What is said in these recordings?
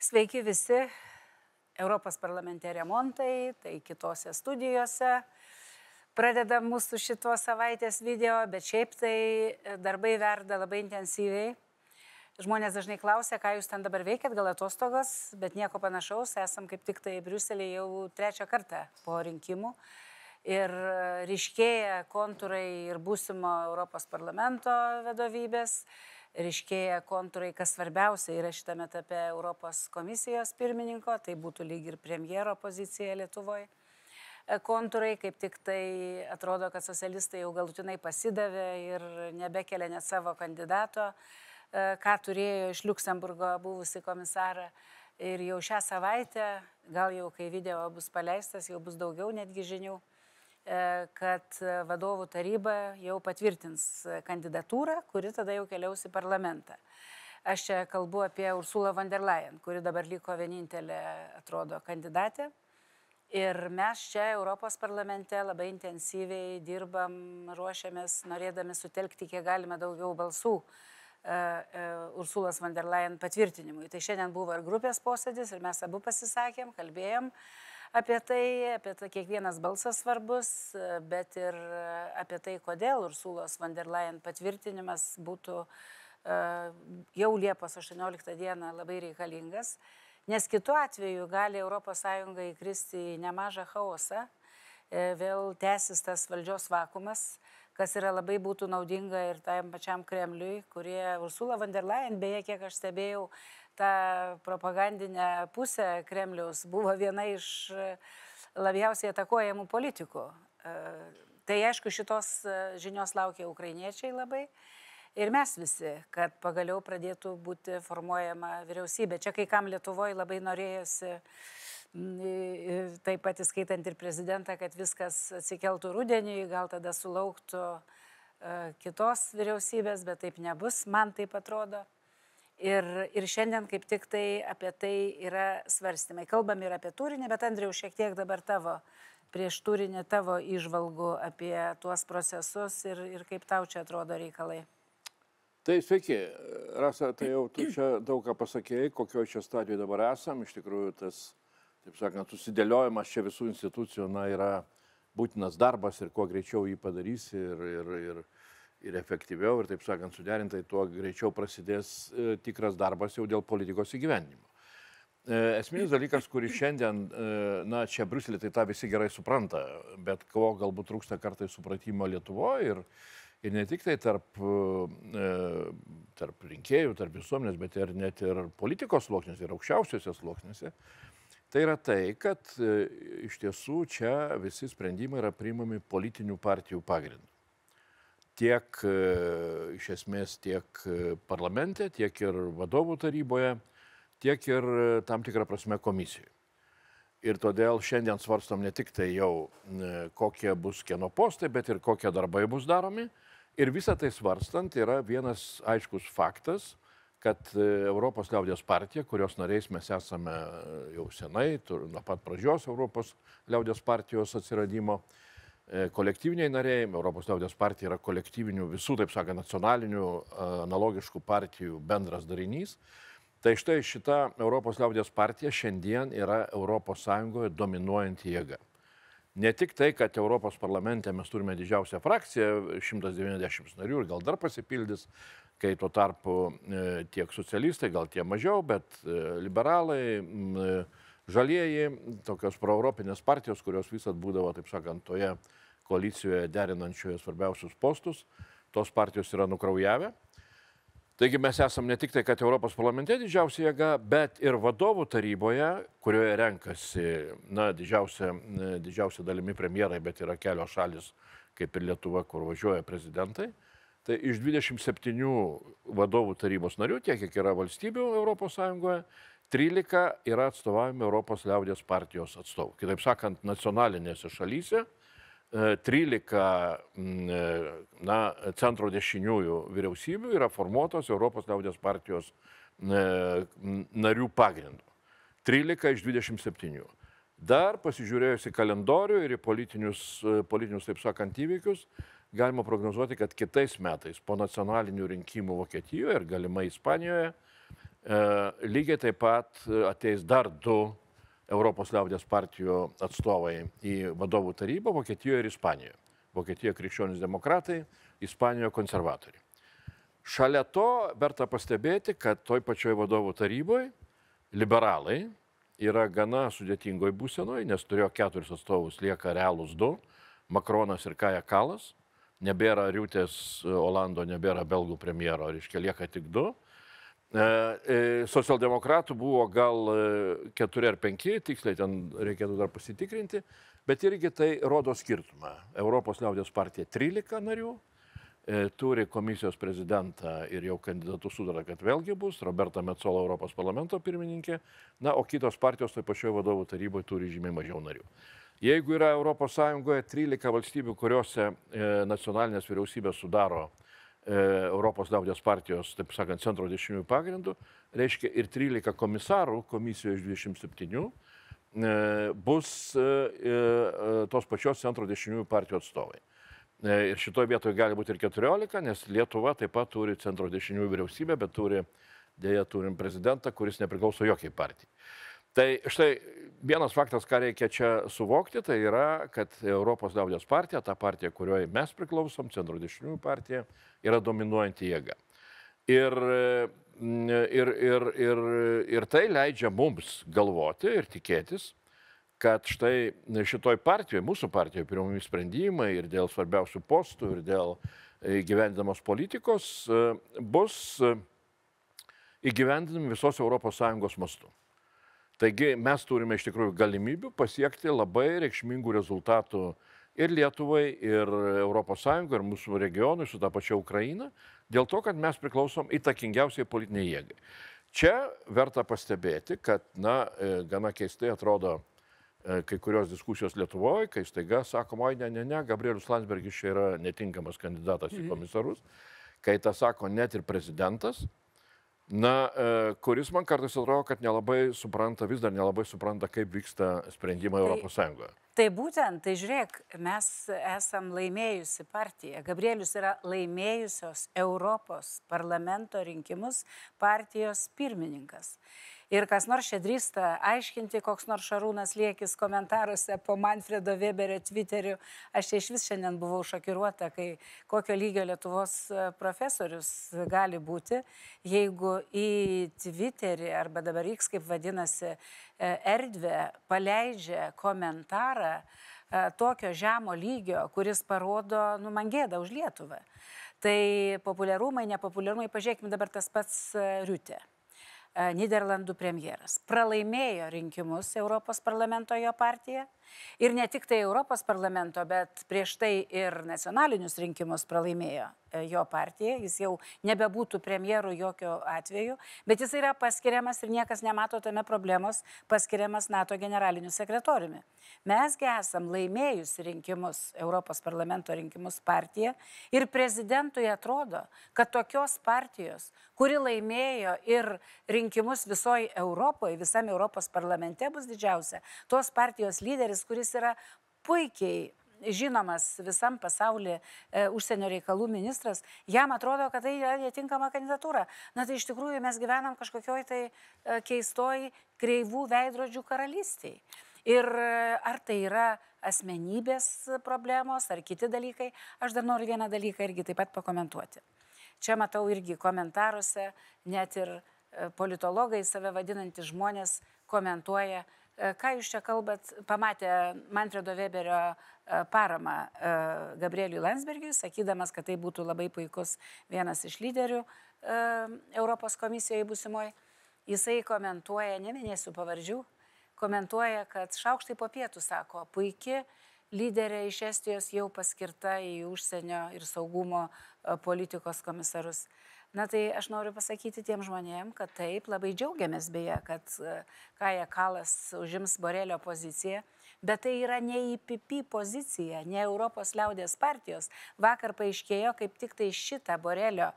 Sveiki visi. Europos parlamente remontai, tai kitose studijose. Pradedam mūsų šitos savaitės video, bet šiaip tai darbai verda labai intensyviai. Žmonės dažnai klausia, ką jūs ten dabar veikiat, gal atostogos, bet nieko panašaus. Esam kaip tik tai Briuselėje jau trečią kartą po rinkimų. Ir ryškėja kontūrai ir būsimo Europos parlamento vadovybės. Ryškėja kontūrai, kas svarbiausia yra šitame etape Europos komisijos pirmininko, tai būtų lyg ir premjero pozicija Lietuvoje. Kontūrai, kaip tik tai atrodo, kad socialistai jau galutinai pasidavė ir nebekelia net savo kandidato, ką turėjo iš Liuksemburgo buvusi komisarą. Ir jau šią savaitę, gal jau kai video bus paleistas, jau bus daugiau netgi žinių, kad vadovų taryba jau patvirtins kandidatūrą, kuri tada jau keliaus į parlamentą. Aš čia kalbu apie Ursulą von der Leyen, kuri dabar liko vienintelė, atrodo, kandidatė. Ir mes čia Europos parlamente labai intensyviai dirbam, ruošiamės, norėdami sutelkti kiek galime daugiau balsų Ursulos von der Leyen patvirtinimui. Tai šiandien buvo ir grupės posėdis, ir mes abu pasisakėm, kalbėjom apie tai kiekvienas balsas svarbus, bet ir apie tai, kodėl Ursulos von der Leyen patvirtinimas būtų jau Liepos 18 dieną labai reikalingas, nes kitu atveju gali ES įkristi į nemažą chaosą, vėl tęsis tas valdžios vakumas, kas yra labai būtų naudinga ir tam pačiam Kremliui, kurie Ursula von der Leyen, beje, kiek aš stebėjau, ta propagandinė pusė Kremliaus buvo viena iš labiausiai atakuojamų politikų. Tai aišku, šitos žinios laukia ukrainiečiai labai ir mes visi, kad pagaliau pradėtų būti formuojama vyriausybė. Čia kai kam Lietuvoje labai norėjosi, taip pat įskaitant ir prezidentą, kad viskas atsikeltų rudenį, gal tada sulauktų kitos vyriausybės, bet taip nebus, man taip atrodo. Ir šiandien kaip tik tai apie tai yra svarstymai. Kalbam ir apie turinį, bet Andriau, šiek tiek dabar prieš turinį tavo įžvalgų apie tuos procesus ir kaip tau čia atrodo reikalai. Tai sveiki, Rasa, tai jau tu čia daug ką pasakėjai, kokio čia stadijoje dabar esam. Iš tikrųjų, tas, taip sakant, susidėliojimas čia visų institucijų yra būtinas darbas ir kuo greičiau jį padarysi ir efektyviau, ir taip sakant, suderintai, tuo greičiau prasidės tikras darbas jau dėl politikos įgyvendinimo. Esminis dalykas, kuris šiandien, čia Briuselė, tai tą visi gerai supranta, bet ko galbūt trūksta kartais supratimo Lietuvoje ir ne tik tai tarp rinkėjų, tarp visuomenės, bet ir net ir politikos sluoksniuose, ir aukščiausiuose sluoksniuose, tai yra tai, kad iš tiesų čia visi sprendimai yra priimami politinių partijų pagrindų. Tiek iš esmės tiek parlamente, tiek ir vadovų taryboje, tiek ir tam tikrą prasme komisijoje. Ir todėl šiandien svarstom ne tik tai jau kokie bus kieno postai, bet ir kokie darbai bus daromi. Ir visą tai svarstant yra vienas aiškus faktas, kad Europos liaudies partija, kurios nariais mes esame jau senai, nuo pat pradžios Europos liaudies partijos atsiradimo, kolektyviniai nariai, Europos liaudies partija yra kolektyvinių visų, taip sakant, nacionalinių analogiškų partijų bendras darinys. Tai štai šita Europos liaudies partija šiandien yra Europos Sąjungoje dominuojanti jėga. Ne tik tai, kad Europos parlamente mes turime didžiausią frakciją, 190 narių ir gal dar pasipildys, kai tuo tarpu tiek socialistai, gal tie mažiau, bet liberalai, žalieji, tokios proeuropinės partijos, kurios visat būdavo, taip sakant, toje koalicijoje derinančioje svarbiausius postus, tos partijos yra nukraujavę. Taigi mes esam ne tik tai, kad Europos parlamente didžiausia jėga, bet ir vadovų taryboje, kurioje renkasi, didžiausia dalimi premjerai, bet yra kelios šalis, kaip ir Lietuva, kur važiuoja prezidentai. Tai iš 27 vadovų tarybos narių, tiek kiek yra valstybių Europos Sąjungoje, 13 yra atstovaujami Europos liaudies partijos atstovų. Kitaip sakant, nacionalinėse šalyse 13 centro dešiniųjų vyriausybių yra formuotos Europos liaudies partijos narių pagrindų. 13 iš 27. Dar pasižiūrėjus į kalendorių ir į politinius, taip sakant, įvykius, galima prognozuoti, kad kitais metais po nacionalinių rinkimų Vokietijoje ir galimai Ispanijoje Lygiai taip pat ateis dar 2 Europos liaudės partijų atstovai į vadovų tarybą Vokietijoje ir Ispanijoje. Vokietijoje krikščionys demokratai, Ispanijoje konservatoriai. Šalia to verta pastebėti, kad toj pačioj vadovų taryboje liberalai yra gana sudėtingoje būsenoje, nes turėjo 4 atstovus, lieka realūs 2, Makronas ir Kaja Kalas, nebėra Riutės Olando, nebėra belgų premjero, reiškia lieka tik 2. Socialdemokratų buvo gal 4 ar 5, tiksliai ten reikėtų dar pasitikrinti, bet irgi tai rodo skirtumą. Europos liaudės partija 13 narių, turi komisijos prezidentą ir jau kandidatų sudara, kad vėlgi bus, Roberta Metsola Europos parlamento pirmininkė, na, o kitos partijos taip pačioje vadovų taryboje turi žymiai mažiau narių. Jeigu yra Europos Sąjungoje 13 valstybių, kuriuose nacionalinės vyriausybės sudaro Europos liaudės partijos, taip sakant, centro dešiniųjų pagrindų, reiškia ir 13 komisarų komisijoje iš 27 bus tos pačios centro dešiniųjų partijų atstovai. Ir šitoje vietoje gali būti ir 14, nes Lietuva taip pat turi centro dešiniųjų vyriausybę, bet turim prezidentą, kuris nepriklauso jokiai partijai. Tai štai vienas faktas, ką reikia čia suvokti, tai yra, kad Europos liaudės partija, ta partija, kurioje mes priklausom, centro dešiniųjų partija, yra dominuojanti jėga. Ir tai leidžia mums galvoti ir tikėtis, kad štai šitoj partijoje, mūsų partijoje priimami sprendimai ir dėl svarbiausių postų, ir dėl įgyvendinamos politikos bus įgyvendinami visos ES mastu. Taigi mes turime iš tikrųjų galimybių pasiekti labai reikšmingų rezultatų ir Lietuvai, ir ES, ir mūsų regionui, su ta pačia Ukraina, dėl to, kad mes priklausom įtakingiausiai politiniai jėgai. Čia verta pastebėti, kad, na, gana keistai atrodo kai kurios diskusijos Lietuvoje, kai staiga sakoma, oi, ne, Gabrielius Landsbergis čia yra netinkamas kandidatas į komisarus, kai tą sako net ir prezidentas, na, kuris man kartais atrodo, kad nelabai supranta, vis dar nelabai supranta, kaip vyksta sprendimai Europos Sąjungoje. Tai būtent, tai žiūrėk, mes esam laimėjusi partija. Gabrielius yra laimėjusios Europos parlamento rinkimus partijos pirmininkas. Ir kas nors čia drįsta aiškinti, koks nors Šarūnas Liekis komentaruose po Manfredo Weberio Twitteriu. Aš čia iš vis šiandien buvau šokiruota, kai kokio lygio Lietuvos profesorius gali būti, jeigu į Twitterį, arba dabar X, kaip vadinasi, erdvę paleidžia komentarą tokio žemo lygio, kuris parodo, nu, man gėda už Lietuvą. Tai populiarumai, nepopuliarumai, pažiūrėkime dabar tas pats Riutė. Nyderlandų premjeras. Pralaimėjo rinkimus Europos parlamento jo partija. Ir ne tik tai Europos parlamento, bet prieš tai ir nacionalinius rinkimus pralaimėjo jo partija. Jis jau nebebūtų premjerų jokių atveju, bet jis yra paskiriamas ir niekas nemato tame problemos, paskiriamas NATO generaliniu sekretoriumi. Mesgi esam laimėjusi rinkimus, Europos parlamento rinkimus partija ir prezidentui atrodo, kad tokios partijos, kuri laimėjo ir rinkimus visoje Europoje, visame Europos parlamente bus didžiausia, tos partijos lyderis, kuris yra puikiai žinomas visam pasaulyje užsienio reikalų ministras, jam atrodo, kad tai yra netinkama kandidatūra. Na tai iš tikrųjų mes gyvenam kažkokioj tai keistoj kreivų veidrodžių karalystėje. Ir ar tai yra asmenybės problemos, ar kiti dalykai, aš dar noriu vieną dalyką irgi taip pat pakomentuoti. Čia matau irgi komentaruose, net ir politologai, save vadinantys žmonės, komentuoja, ką jūs čia kalbat, pamatė Manfredo Weberio paramą Gabrieliui Landsbergiui, sakydamas, kad tai būtų labai puikus vienas iš lyderių Europos komisijoje būsimoje. Jisai komentuoja, neminėsiu pavardžių, komentuoja, kad šaukštai po pietų, sako, puiki lyderė iš Estijos jau paskirta į užsienio ir saugumo politikos komisarus. Na tai aš noriu pasakyti tiem žmonėm, kad taip, labai džiaugiamės beje, kad Kaja Kalas užims Borelio poziciją, bet tai yra ne IPP pozicija, ne Europos liaudės partijos. Vakar paaiškėjo, kaip tik tai šitą Borelio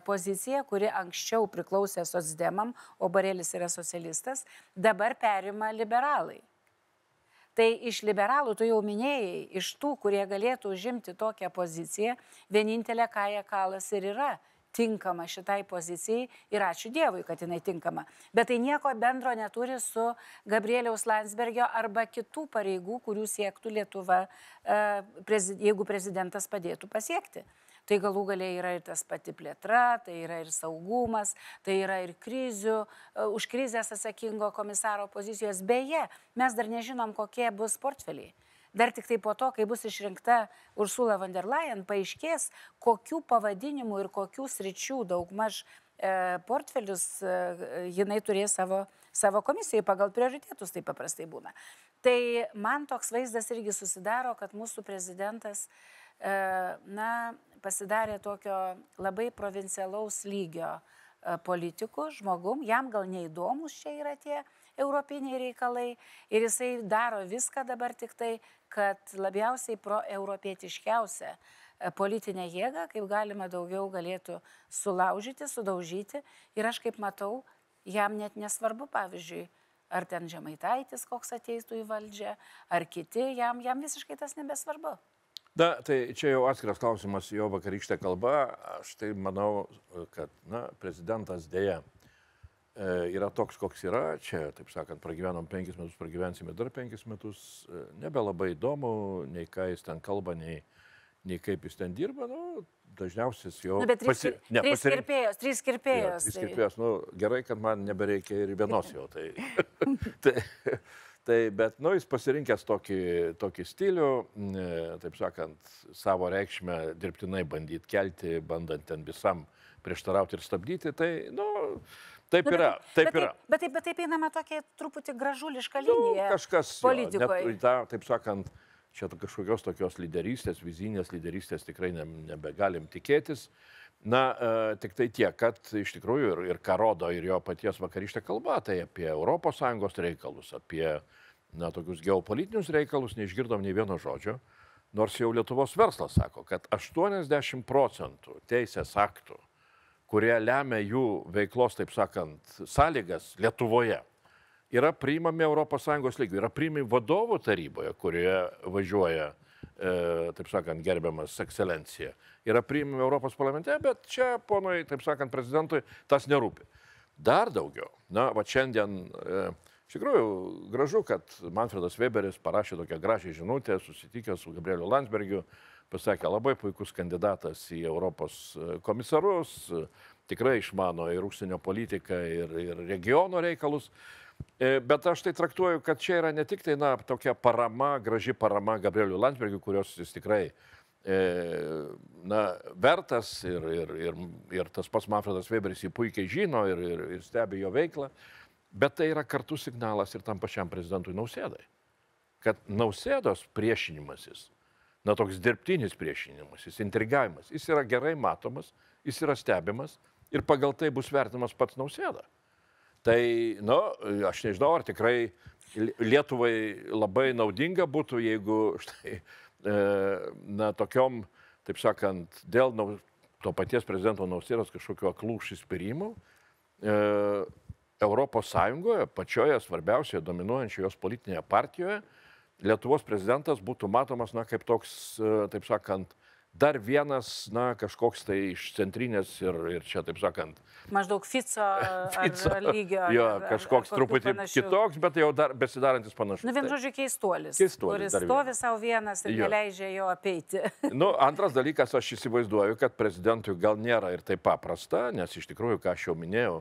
poziciją, kuri anksčiau priklausė socdemam, o Borelis yra socialistas, dabar perima liberalai. Tai iš liberalų, tu jau minėjai, iš tų, kurie galėtų užimti tokią poziciją, vienintelė Kaja Kalas ir yra tinkama šitai pozicijai ir ačiū Dievui, kad jinai tinkama. Bet tai nieko bendro neturi su Gabrieliaus Landsbergio arba kitų pareigų, kurių siektų Lietuva, jeigu prezidentas padėtų pasiekti. Tai galų galiai yra ir tas pati plėtra, tai yra ir saugumas, tai yra ir krizių, už krizės atsakingo komisaro pozicijos. Beje, mes dar nežinom, kokie bus portfeliai. Dar tik tai po to, kai bus išrinkta Ursula von der Leyen, paaiškės, kokių pavadinimų ir kokių sričių daugmaž portfelius jinai turės savo komisijoje pagal prioritetus, tai paprastai būna. Tai man toks vaizdas irgi susidaro, kad mūsų prezidentas pasidarė tokio labai provincialaus lygio politikų, žmogum, jam gal neįdomus čia yra tie europiniai reikalai ir jisai daro viską dabar tik tai, kad labiausiai proeuropietiškiausią politinę jėgą, kaip galima daugiau galėtų sulaužyti, sudaužyti ir aš kaip matau, jam net nesvarbu, pavyzdžiui, ar ten Žemaitaitis koks ateitų į valdžią, ar kiti, jam visiškai tas nebesvarbu. Na, tai čia jau atskiras klausimas, jo vakarykštė kalba. Aš tai manau, kad prezidentas dėja yra toks, koks yra. Čia, taip sakant, pragyvenom 5 metus, pragyvensime dar 5 metus. Nebelabai įdomu, nei ką jis ten kalba, nei kaip jis ten dirba. Nu, dažniausiai jo... Bet trys kirpėjos. Nu, gerai, kad man nebereikia ir vienos jau. Bet, jis pasirinkęs tokį stilių, taip sakant, savo reikšmę dirbtinai bandyti kelti, bandant ten visam prieštarauti ir stabdyti, tai, taip yra. Bet taip einama tokia truputį gražuliška linija politikoje. Taip sakant, čia kažkokios tokios lyderystės, vizinės lyderystės tikrai nebegalim tikėtis. Tik tai tiek, kad iš tikrųjų ir ką rodo ir jo paties vakarykštė kalba, tai apie ES reikalus, apie tokius geopolitinius reikalus neišgirdom nei vieno žodžio, nors jau Lietuvos verslas sako, kad 80% teisės aktų, kurie lemia jų veiklos, taip sakant, sąlygas Lietuvoje, yra priimami ES lygių, yra priimami vadovų taryboje, kurioje važiuoja, taip sakant, gerbiamas ekscelencija. Yra priimami Europos parlamente, bet čia, ponui, taip sakant, prezidentui tas nerūpi. Dar daugiau. Šiandien, iš tikrųjų, gražu, kad Manfredas Weberis parašė tokią gražią žinutę, susitikęs su Gabrieliu Landsbergiu, pasakė, labai puikus kandidatas į Europos komisarus, tikrai išmano ir užsienio politiką, ir regiono reikalus. Bet aš tai traktuoju, kad čia yra ne tik tai tokia parama, graži parama Gabrieliu Landsbergiu, kurios jis tikrai vertas ir tas pats Manfredas Weberis jį puikiai žino ir stebi jo veiklą, bet tai yra kartu signalas ir tam pačiam prezidentui Nausėdai, kad Nausėdos priešinimasis, toks dirbtinis priešinimasis, intrigavimas, jis yra gerai matomas, jis yra stebimas ir pagal tai bus vertinamas pats Nausėda. Tai, aš nežinau, ar tikrai Lietuvai labai naudinga būtų, jeigu štai, tokiom, taip sakant, dėl to paties prezidento Nausėdos kažkokio aklų užsispyrimų, Europos Sąjungoje, pačioje svarbiausioje, dominuojančioje jos politinėje partijoje, Lietuvos prezidentas būtų matomas, kaip toks, taip sakant, dar vienas, kažkoks tai iš centrinės ir čia, taip sakant... Maždaug Fico lygio. Jo, kažkoks truputį kitoks, bet jau dar besidarantis panašus. Vien žodžiu keistuolis, kuris stovi savo vienas ir neleidžia jo apeiti. Antras dalykas, aš įsivaizduoju, kad prezidentui gal nėra ir taip paprasta, nes iš tikrųjų, ką aš jau minėjau,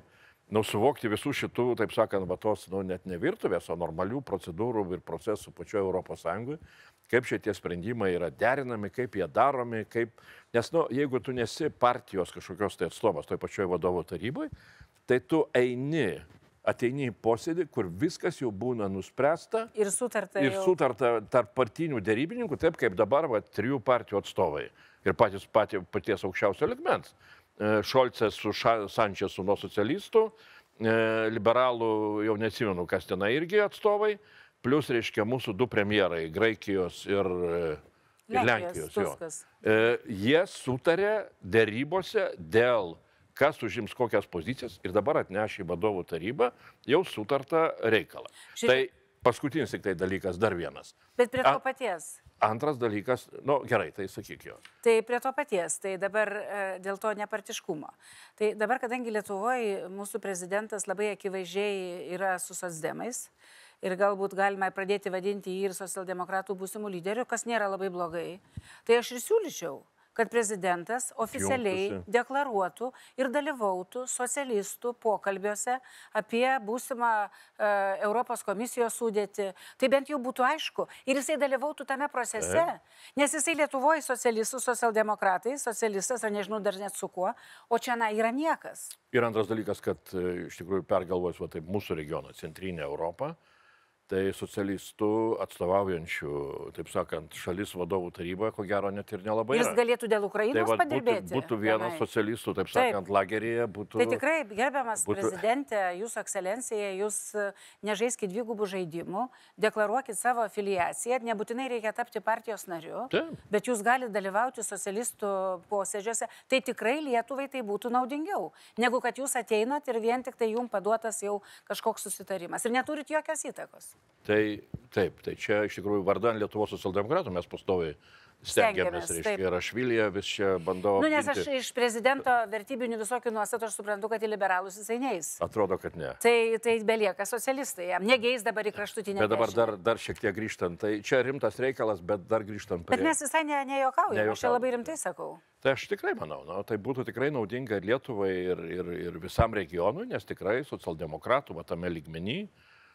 suvokti visų šitų, taip sakant, tos, net ne virtuvės, o normalių procedūrų ir procesų pačioje Europos Sąjungoje, kaip šitie sprendimai yra derinami, kaip jie daromi, nes, jeigu tu nesi partijos kažkokios tai atstovas toj pačioje vadovų taryboje, tai tu ateini į posėdį, kur viskas jau būna nuspręsta ir sutarta tarp partinių derybininkų, taip kaip dabar 3 partijų atstovai ir paties aukščiausio lygmens. Šolcas su Sančesu nuo socialistų, liberalų jau neatsimenu, kas ten irgi atstovai, plus, reiškia, mūsų 2 premjerai, Graikijos ir Lenkijos. Jie sutarė derybose dėl, kas užims kokias pozicijas ir dabar atnešė į vadovų tarybą jau sutartą reikalą. Tai paskutinis tik tai dalykas, dar vienas. Bet prie to paties. Antras dalykas, nu gerai, tai sakyk jo. Tai prie to paties, tai dabar dėl to nepartiškumo. Tai dabar, kadangi Lietuvoje mūsų prezidentas labai akivaizdžiai yra su socdemais ir galbūt galima pradėti vadinti jį ir socialdemokratų būsimų lyderių, kas nėra labai blogai, tai aš ir siūlyčiau, kad prezidentas oficialiai deklaruotų ir dalyvautų socialistų pokalbiuose apie būsimą Europos komisijos sudėtį. Tai bent jau būtų aišku. Ir jisai dalyvautų tame procese, nes jisai Lietuvoje socialistų, socialdemokratai, socialistas, ar nežinau dar net su kuo, o čia yra niekas. Ir antras dalykas, kad iš tikrųjų pergalvojus taip mūsų regioną, centrinę Europą, tai socialistų atstovaujančių, taip sakant, šalis vadovų taryboje, ko gero, net ir nelabai. Jis galėtų dėl Ukrainos padirbėti. Būtų vienas socialistų, taip sakant, lageryje. Tai tikrai, gerbiamas prezidentė, jūsų ekscelencija, jūs nežaiskit dvigubų žaidimų, deklaruokit savo afiliaciją, nebūtinai reikia tapti partijos nariu, bet jūs galite dalyvauti socialistų posėdžiuose. Tai tikrai Lietuvai tai būtų naudingiau, negu kad jūs ateinat ir vien tik tai jums paduotas jau kažkoks susitarimas ir neturit jokios įtakos. Tai taip, tai čia iš tikrųjų vardan Lietuvos socialdemokratų mes pastoviai stengiamės, reiškia, ir aš Vilija vis čia bandau. Nu, nes aš iš prezidento vertybinių visokių nuostatų aš suprantu, kad į liberalus jisai neis. Atrodo, kad ne. Tai belieka socialistai, jam negeis dabar į kraštutinę. Bet dabar dar šiek tiek grįžtant, tai čia rimtas reikalas, bet dar grįžtant prie... Bet mes visai nejuokaujame, aš čia labai rimtai sakau. Tai aš tikrai manau, tai būtų tikrai naudinga ir Lietuvai, ir visam regionui, nes tikrai socialdemokratų tame lygmenį,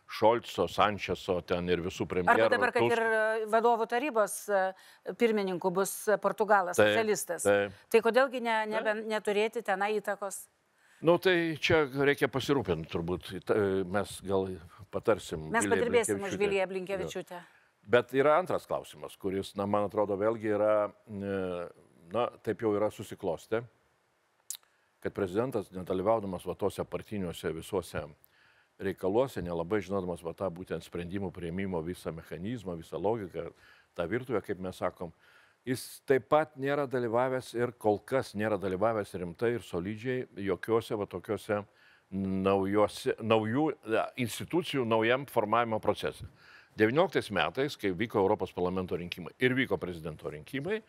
Šolco, Sančeso ten ir visų premjerų. Arba dabar, kad ir vadovų tarybos pirmininku bus Portugalas, socialistas. Tai kodėlgi neturėti tenai įtakos? Nu, tai čia reikia pasirūpinti, turbūt. Mes gal patarsim. Mes padirbėsim už Viliją Blinkevičiūtę. Bet yra antras klausimas, kuris, man atrodo, vėlgi yra, taip jau yra susiklostę, kad prezidentas, nedalyvaudamas tose partiniuose visuose reikaluose, nelabai žinodamas tą būtent sprendimų prieimimo visą mechanizmą, visą logiką, tą virtuvę, kaip mes sakom, jis taip pat nėra dalyvavęs ir kol kas nėra dalyvavęs rimtai ir solidžiai jokiuose tokiuose naujų institucijų naujam formavimo procese. 19 metais, kai vyko Europos parlamento rinkimai ir vyko prezidento rinkimai,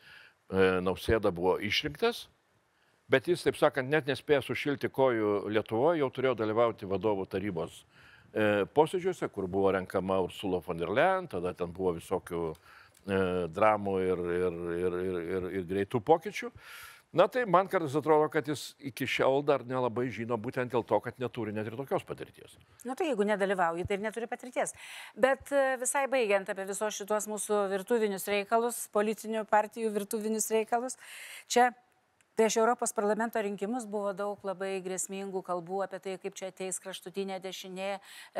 Nausėda buvo išrinktas, bet jis, taip sakant, net nespėjo sušilti kojų Lietuvoje, jau turėjo dalyvauti vadovų tarybos posėdžiuose, kur buvo renkama Ursula von der Leyen, tada ten buvo visokių dramų ir greitų pokyčių. Na tai man kartais atrodo, kad jis iki šiol dar nelabai žino būtent dėl to, kad neturi net ir tokios patirties. Na tai jeigu nedalyvauji, tai ir neturi patirties. Bet visai baigiant apie visos šitos mūsų virtuvinius reikalus, politinių partijų virtuvinius reikalus, čia prieš Europos parlamento rinkimus buvo daug labai grėsmingų kalbų apie tai, kaip čia ateis kraštutinė dešinė,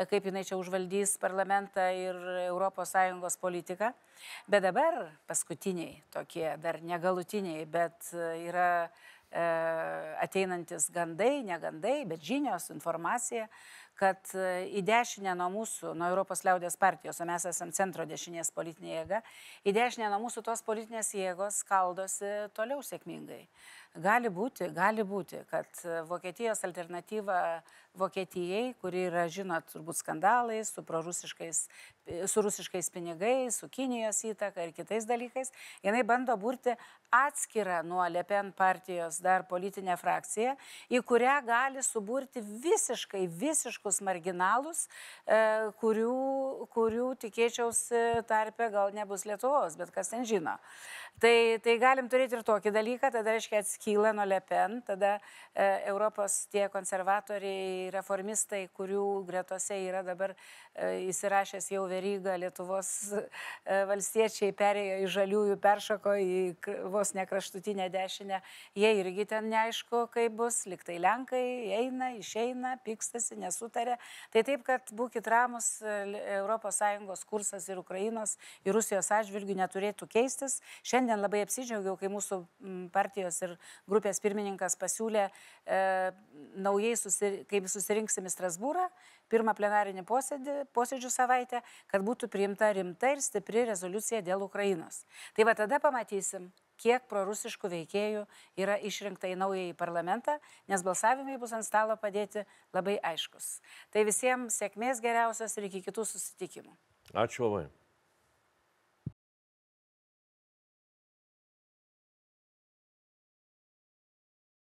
kaip jinai čia užvaldys parlamentą ir ES politiką. Bet dabar paskutiniai tokie, dar negalutiniai, bet yra ateinantis gandai, negandai, bet žinios, informacija, kad į dešinę nuo mūsų, nuo Europos liaudės partijos, o mes esame centro dešinės politinė jėga, į dešinę nuo mūsų tos politinės jėgos skaldosi toliau sėkmingai. Gali būti, kad Vokietijos alternatyva Vokietijai, kuri yra, žinot, turbūt skandalais, su rusiškais pinigais, su Kinijos įtaka ir kitais dalykais, jinai bando burti atskirą nuo Le Pen partijos dar politinę frakciją, į kurią gali suburti visiškus marginalus, kurių tikėčiausi tarpe gal nebus Lietuvos, bet kas ten žino. Tai galim turėti ir tokį dalyką, tada reiškia atskyla nuo Le Pen, tada Europos tie konservatoriai, reformistai, kurių gretose yra dabar įsirašęs jau Veryga, Lietuvos valstiečiai perėjo į žaliųjų, peršoko į vos ne kraštutinę dešinę, jie irgi ten neaišku, kaip bus, liktai Lenkai eina, išeina, pykstasi, nesutarė. Tai taip, kad būkit ramus, ES kursas ir Ukrainos, ir Rusijos atžvilgių neturėtų keistis. Šiandien labai apsidžiaugiau, kai mūsų partijos ir grupės pirmininkas pasiūlė naujai, kaip susirinksim į Strasbūrą, pirmą plenarinį posėdžių savaitę, kad būtų priimta rimta ir stipri rezoliucija dėl Ukrainos. Tai va tada pamatysim, kiek prorusiškų veikėjų yra išrinkta į naująjį parlamentą, nes balsavimai bus ant stalo padėti labai aiškus. Tai visiems sėkmės geriausios ir iki kitų susitikimų. Ačiū labai.